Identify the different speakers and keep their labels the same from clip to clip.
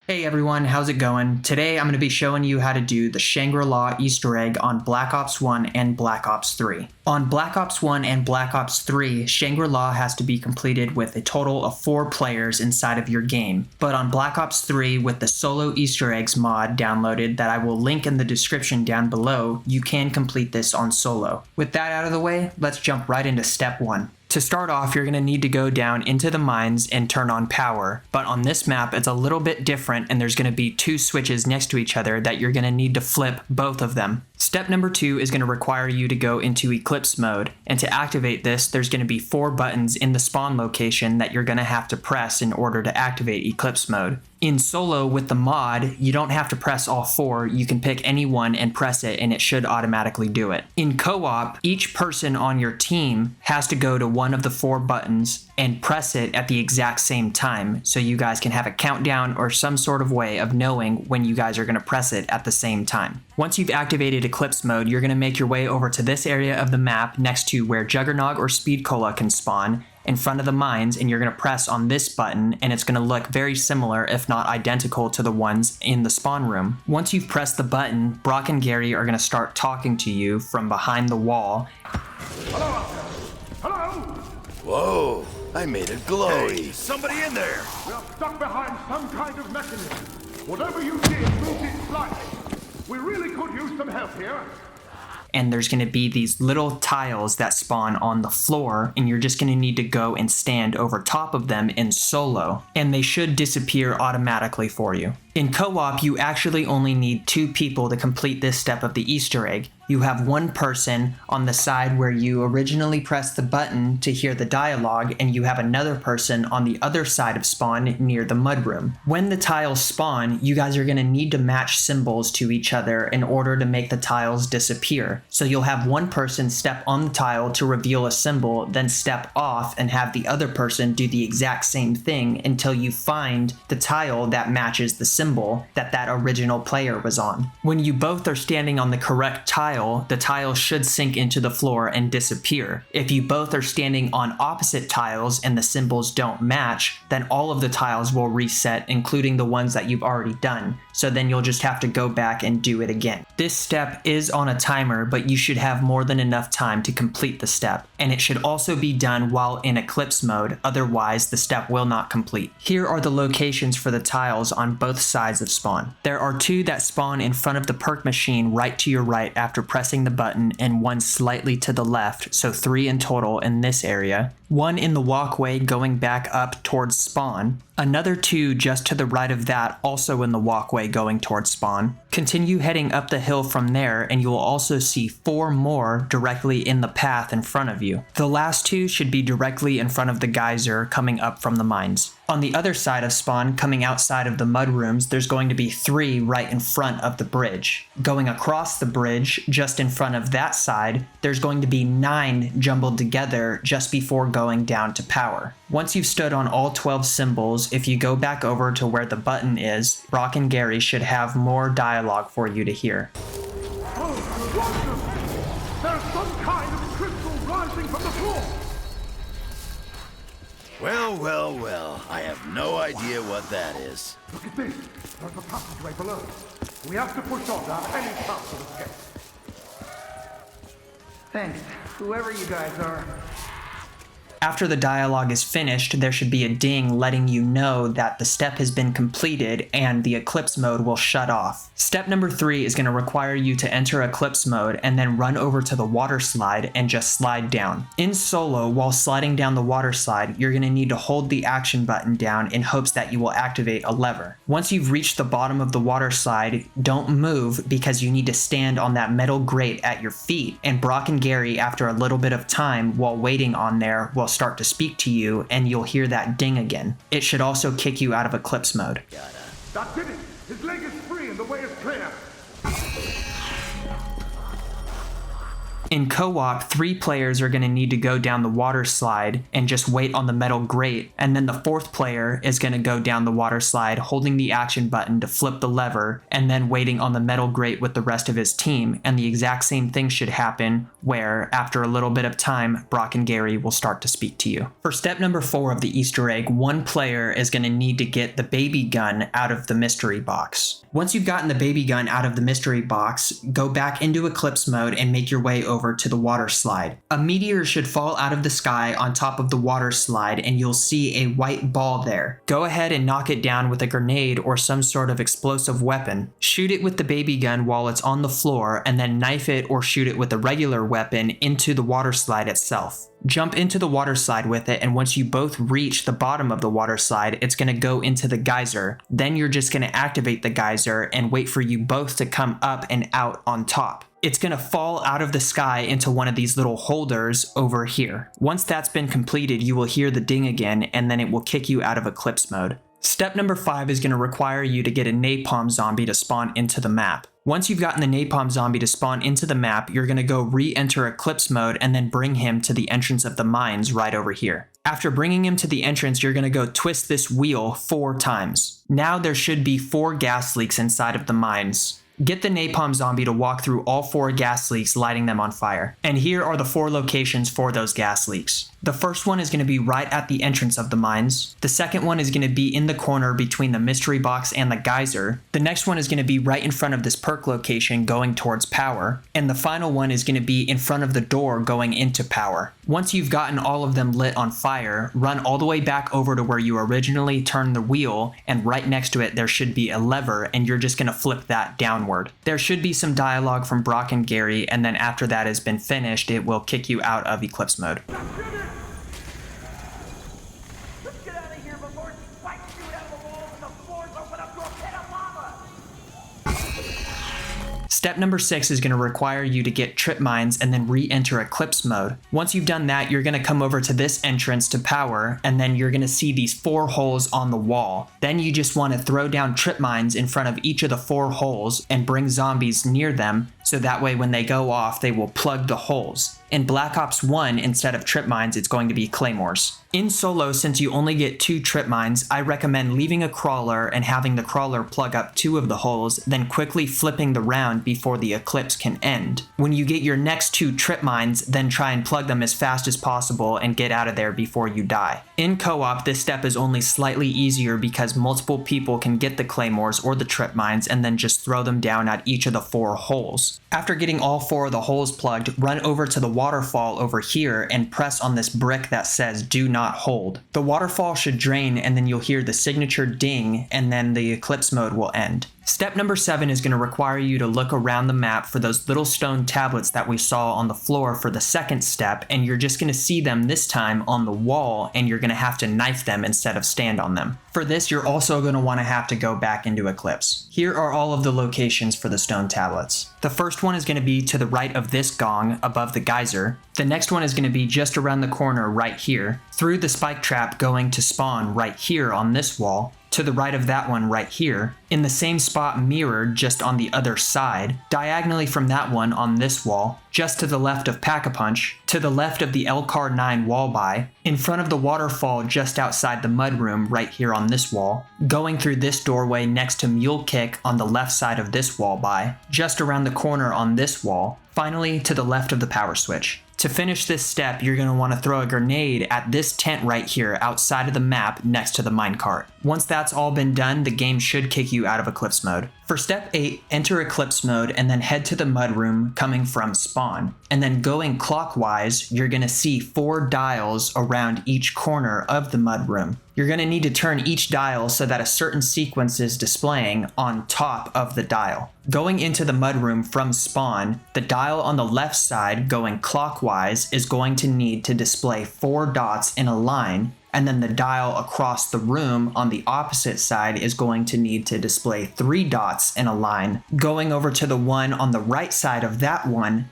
Speaker 1: Hey everyone, how's it going? Today I'm going to be showing you how to do the Shangri-La Easter Egg on Black Ops 1 and Black Ops 3. On Black Ops 1 and Black Ops 3, Shangri-La has to be completed with a total of 4 players inside of your game. But on Black Ops 3, with the Solo Easter Eggs mod downloaded that I will link in the description down below, you can complete this on solo. With that out of the way, let's jump right into step 1. To start off, you're going to need to go down into the mines and turn on power, but on this map it's a little bit different and there's going to be 2 switches next to each other that you're going to need to flip both of them. Step number 2 is going to require you to go into Eclipse mode, and to activate this there's going to be 4 buttons in the spawn location that you're going to have to press in order to activate Eclipse mode. In solo with the mod, you don't have to press all 4, you can pick any one and press it and it should automatically do it. In co-op, each person on your team has to go to one of the 4 buttons and press it at the exact same time, so you guys can have a countdown or some sort of way of knowing when you guys are going to press it at the same time. Once you've activated Eclipse mode, you're going to make your way over to this area of the map next to where Juggernog or Speed Cola can spawn, in front of the mines, and you're going to press on this button and it's going to look very similar if not identical to the ones in the spawn room. Once you've pressed the button, Brock and Gary are going to start talking to you from behind the wall.
Speaker 2: Hello out there! Hello!
Speaker 3: Whoa, I made it glowy.
Speaker 2: Hey, somebody in there! We are stuck behind some kind of mechanism. Whatever you did moved it slightly. We really could use some help here.
Speaker 1: And there's going to be these little tiles that spawn on the floor, and you're just going to need to go and stand over top of them in solo, and they should disappear automatically for you. In co-op, you actually only need 2 people to complete this step of the Easter egg. You have one person on the side where you originally pressed the button to hear the dialogue, and you have another person on the other side of spawn near the mudroom. When the tiles spawn, you guys are going to need to match symbols to each other in order to make the tiles disappear. So you'll have one person step on the tile to reveal a symbol, then step off and have the other person do the exact same thing until you find the tile that matches the symbol that original player was on. When you both are standing on the correct tile, the tile should sink into the floor and disappear. If you both are standing on opposite tiles and the symbols don't match, then all of the tiles will reset, including the ones that you've already done. So then you'll just have to go back and do it again. This step is on a timer, but you should have more than enough time to complete the step. And it should also be done while in Eclipse mode, otherwise the step will not complete. Here are the locations for the tiles on both sides of spawn. There are 2 that spawn in front of the perk machine right to your right after pressing the button, and 1 slightly to the left, so 3 in total in this area. 1 in the walkway going back up towards spawn. Another 2 just to the right of that, also in the walkway going towards spawn. Continue heading up the hill from there and you will also see 4 more directly in the path in front of you. The last 2 should be directly in front of the geyser coming up from the mines. On the other side of spawn, coming outside of the mud rooms, there's going to be 3 right in front of the bridge. Going across the bridge, just in front of that side, there's going to be 9 jumbled together just before going down to power. Once you've stood on all 12 symbols, if you go back over to where the button is, Brock and Gary should have more dialogue for you to hear.
Speaker 2: Oh, there's some kind of crystal rising from the floor.
Speaker 3: Well, I have no idea what that is.
Speaker 2: Look at this. There's a passageway below. We have to push on to have any chance of escape.
Speaker 4: Thanks, whoever you guys are.
Speaker 1: After the dialogue is finished, there should be a ding letting you know that the step has been completed and the Eclipse mode will shut off. Step number 3 is going to require you to enter Eclipse mode and then run over to the water slide and just slide down. In solo, while sliding down the water slide, you're going to need to hold the action button down in hopes that you will activate a lever. Once you've reached the bottom of the water slide, don't move because you need to stand on that metal grate at your feet, and Brock and Gary, after a little bit of time while waiting on there, will start to speak to you and you'll hear that ding again. It should also kick you out of Eclipse mode.
Speaker 2: That's it. His leg is free and the way is clear.
Speaker 1: In co-op, 3 players are going to need to go down the water slide and just wait on the metal grate, and then the 4th player is going to go down the water slide holding the action button to flip the lever and then waiting on the metal grate with the rest of his team, and the exact same thing should happen where, after a little bit of time, Brock and Gary will start to speak to you. For step number 4 of the Easter egg, one player is going to need to get the baby gun out of the mystery box. Once you've gotten the baby gun out of the mystery box, go back into Eclipse mode and make your way over to the water slide. A meteor should fall out of the sky on top of the water slide and you'll see a white ball there. Go ahead and knock it down with a grenade or some sort of explosive weapon. Shoot it with the baby gun while it's on the floor and then knife it or shoot it with a regular weapon into the water slide itself. Jump into the water slide with it, and once you both reach the bottom of the water slide, it's going to go into the geyser. Then you're just going to activate the geyser and wait for you both to come up and out on top. It's going to fall out of the sky into one of these little holders over here. Once that's been completed, you will hear the ding again, and then it will kick you out of Eclipse mode. Step number 5 is going to require you to get a Napalm zombie to spawn into the map. Once you've gotten the Napalm zombie to spawn into the map, you're going to go re-enter Eclipse mode and then bring him to the entrance of the mines right over here. After bringing him to the entrance, you're going to go twist this wheel 4 times. Now there should be 4 gas leaks inside of the mines. Get the Napalm zombie to walk through all 4 gas leaks, lighting them on fire. And here are the 4 locations for those gas leaks. The first one is going to be right at the entrance of the mines. The second one is going to be in the corner between the mystery box and the geyser. The next one is going to be right in front of this perk location going towards power. And the final one is going to be in front of the door going into power. Once you've gotten all of them lit on fire, run all the way back over to where you originally turned the wheel, and right next to it there should be a lever, and you're just going to flip that downward. There should be some dialogue from Brock and Gary, and then after that has been finished, it will kick you out of Eclipse mode. Step number 6 is going to require you to get trip mines and then re-enter Eclipse mode. Once you've done that, you're going to come over to this entrance to power, and then you're going to see these 4 holes on the wall. Then you just want to throw down trip mines in front of each of the 4 holes and bring zombies near them, so that way when they go off, they will plug the holes. In Black Ops 1, instead of trip mines, it's going to be claymores. In solo, since you only get 2 trip mines, I recommend leaving a crawler and having the crawler plug up 2 of the holes, then quickly flipping the round before the eclipse can end. When you get your next 2 trip mines, then try and plug them as fast as possible and get out of there before you die. In co-op, this step is only slightly easier because multiple people can get the claymores or the trip mines and then just throw them down at each of the 4 holes. After getting all 4 of the holes plugged, run over to the waterfall over here and press on this brick that says "Do not hold." The waterfall should drain, and then you'll hear the signature ding, and then the eclipse mode will end. Step number 7 is going to require you to look around the map for those little stone tablets that we saw on the floor for the second step, and you're just going to see them this time on the wall, and you're going to have to knife them instead of stand on them. For this, you're also going to want to have to go back into Eclipse. Here are all of the locations for the stone tablets. The first one is going to be to the right of this gong above the geyser. The next one is going to be just around the corner right here, through the spike trap going to spawn right here on this wall, to the right of that one right here, in the same spot mirrored just on the other side, diagonally from that one on this wall, just to the left of Pack-a-Punch, to the left of the LCAR 9 wall by, in front of the waterfall just outside the mudroom right here on this wall, going through this doorway next to Mule Kick on the left side of this wall by, just around the corner on this wall, finally to the left of the power switch. To finish this step, you're going to want to throw a grenade at this tent right here outside of the map next to the minecart. Once that's all been done, the game should kick you out of Eclipse mode. For step 8, enter Eclipse mode and then head to the mudroom coming from spawn. And then going clockwise, you're going to see 4 dials around each corner of the mudroom. You're going to need to turn each dial so that a certain sequence is displaying on top of the dial. Going into the mudroom from spawn, the dial on the left side going clockwise is going to need to display 4 dots in a line, and then the dial across the room on the opposite side is going to need to display 3 dots in a line. Going over to the one on the right side of that one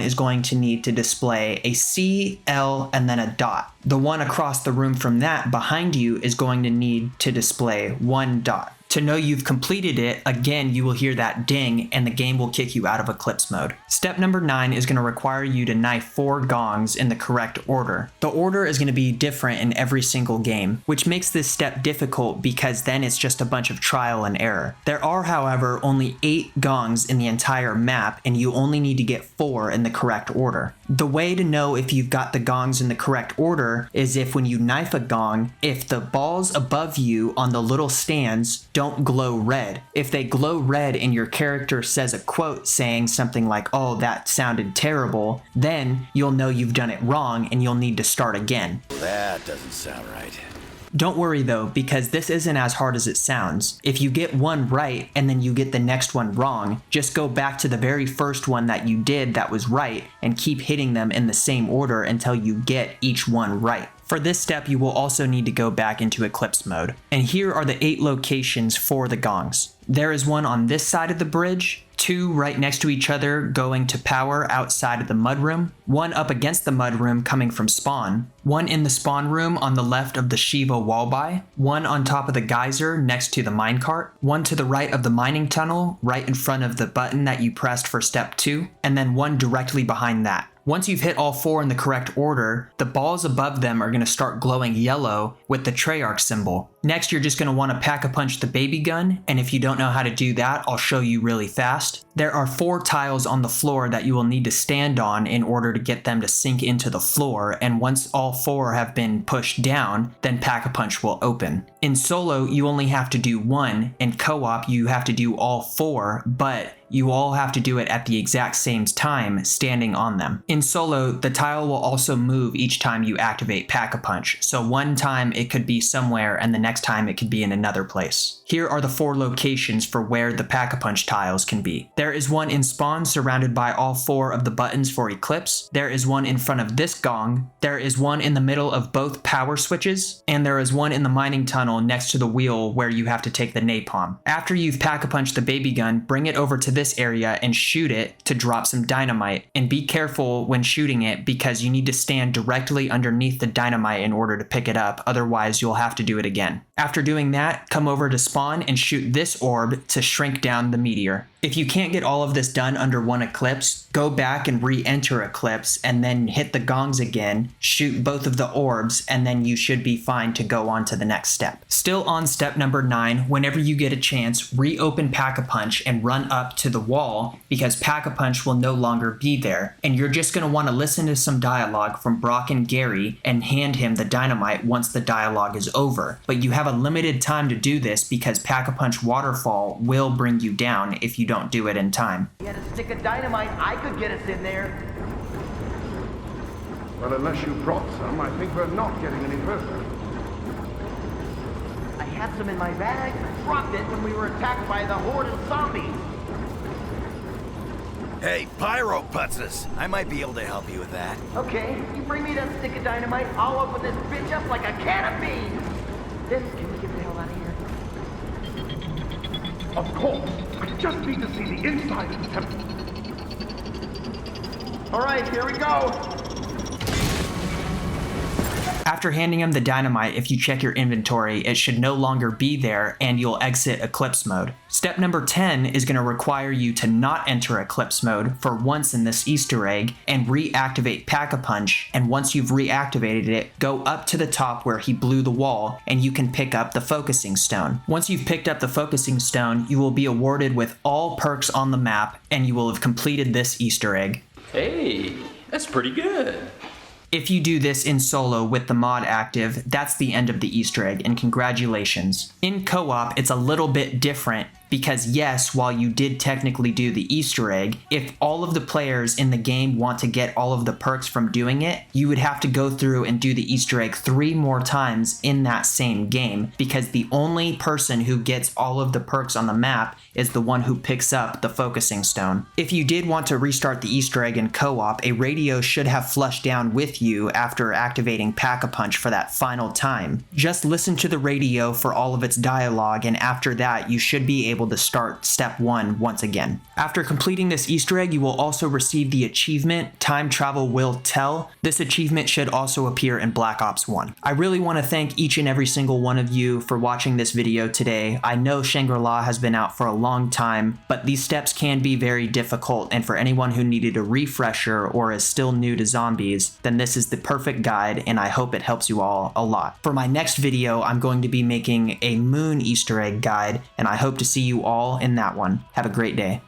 Speaker 1: is going to need to display a C, L, and then a dot. The one across the room from that behind you is going to need to display 1 dot. To know you've completed it, again, you will hear that ding and the game will kick you out of Eclipse mode. Step number 9 is going to require you to knife 4 gongs in the correct order. The order is going to be different in every single game, which makes this step difficult because then it's just a bunch of trial and error. There are, however, only 8 gongs in the entire map, and you only need to get 4 in the correct order. The way to know if you've got the gongs in the correct order is if when you knife a gong, if the balls above you on the little stands don't glow red. If they glow red and your character says a quote saying something like, "Oh, that sounded terrible," then you'll know you've done it wrong and you'll need to start again.
Speaker 3: That doesn't sound right.
Speaker 1: Don't worry though, because this isn't as hard as it sounds. If you get one right and then you get the next one wrong, just go back to the very first one that you did that was right and keep hitting them in the same order until you get each one right. For this step, you will also need to go back into Eclipse mode. And here are the 8 locations for the gongs. There is one on this side of the bridge, 2 right next to each other going to power outside of the mudroom, 1 up against the mudroom coming from spawn, 1 in the spawn room on the left of the Shiva wallby, 1 on top of the geyser next to the minecart, 1 to the right of the mining tunnel right in front of the button that you pressed for step 2, and then 1 directly behind that. Once you've hit all 4 in the correct order, the balls above them are going to start glowing yellow with the Treyarch symbol. Next, you're just going to want to pack-a-punch the baby gun, and if you don't know how to do that, I'll show you really fast. There are 4 tiles on the floor that you will need to stand on in order to get them to sink into the floor, and once all 4 have been pushed down, then Pack-a-Punch will open. In solo, you only have to do 1, in co-op you have to do all 4, but you all have to do it at the exact same time, standing on them. In solo, the tile will also move each time you activate Pack-a-Punch, so one time it could be somewhere and the next time it could be in another place. Here are the 4 locations for where the Pack-a-Punch tiles can be. There is one in spawn surrounded by all 4 of the buttons for Eclipse, there is one in front of this gong, there is one in the middle of both power switches, and there is one in the mining tunnel next to the wheel where you have to take the napalm. After you've Pack-a-Punched the baby gun, bring it over to this area and shoot it to drop some dynamite, and be careful when shooting it because you need to stand directly underneath the dynamite in order to pick it up, otherwise you'll have to do it again. After doing that, come over to spawn and shoot this orb to shrink down the meteor. If you can't get all of this done under one Eclipse, go back and re-enter Eclipse and then hit the gongs again, shoot both of the orbs, and then you should be fine to go on to the next step. Still on step number 9, whenever you get a chance, reopen Pack-a-Punch and run up to the wall because Pack-a-Punch will no longer be there, and you're just going to want to listen to some dialogue from Brock and Gary and hand him the dynamite once the dialogue is over. But you have a limited time to do this because Pack-a-Punch Waterfall will bring you down if you don't do it in time.
Speaker 4: You had a stick of dynamite, I could get us in there.
Speaker 2: Well, unless you brought some, I think we're not getting any further.
Speaker 4: I had some in my bag. I dropped it when we were attacked by the horde of zombies.
Speaker 3: Hey, Pyro Putzes, I might be able to help you with that.
Speaker 4: Okay, you bring me that stick of dynamite, I'll open this bitch up like a can of beans. Then, can we get the hell out of here?
Speaker 2: Of course. I just need to see the inside of the temple.
Speaker 4: All right, here we go.
Speaker 1: After handing him the dynamite, if you check your inventory, it should no longer be there and you'll exit Eclipse mode. Step number 10 is going to require you to not enter Eclipse mode for once in this Easter egg and reactivate Pack-a-Punch, and once you've reactivated it, go up to the top where he blew the wall and you can pick up the focusing stone. Once you've picked up the focusing stone, you will be awarded with all perks on the map and you will have completed this Easter egg.
Speaker 5: Hey, that's pretty good.
Speaker 1: If you do this in solo with the mod active, that's the end of the Easter egg, and congratulations. In co-op, it's a little bit different because yes, while you did technically do the Easter egg, if all of the players in the game want to get all of the perks from doing it, you would have to go through and do the Easter egg 3 more times in that same game, because the only person who gets all of the perks on the map is the one who picks up the focusing stone. If you did want to restart the Easter egg in co-op, a radio should have flushed down with you after activating Pack-a-Punch for that final time. Just listen to the radio for all of its dialogue, and after that you should be able able to start step 1 once again. After completing this Easter egg, you will also receive the achievement, Time Travel Will Tell. This achievement should also appear in Black Ops 1. I really want to thank each and every single one of you for watching this video today. I know Shangri-La has been out for a long time, but these steps can be very difficult, and for anyone who needed a refresher or is still new to zombies, then this is the perfect guide, and I hope it helps you all a lot. For my next video, I'm going to be making a moon Easter egg guide, and I hope to see you all in that one. Have a great day.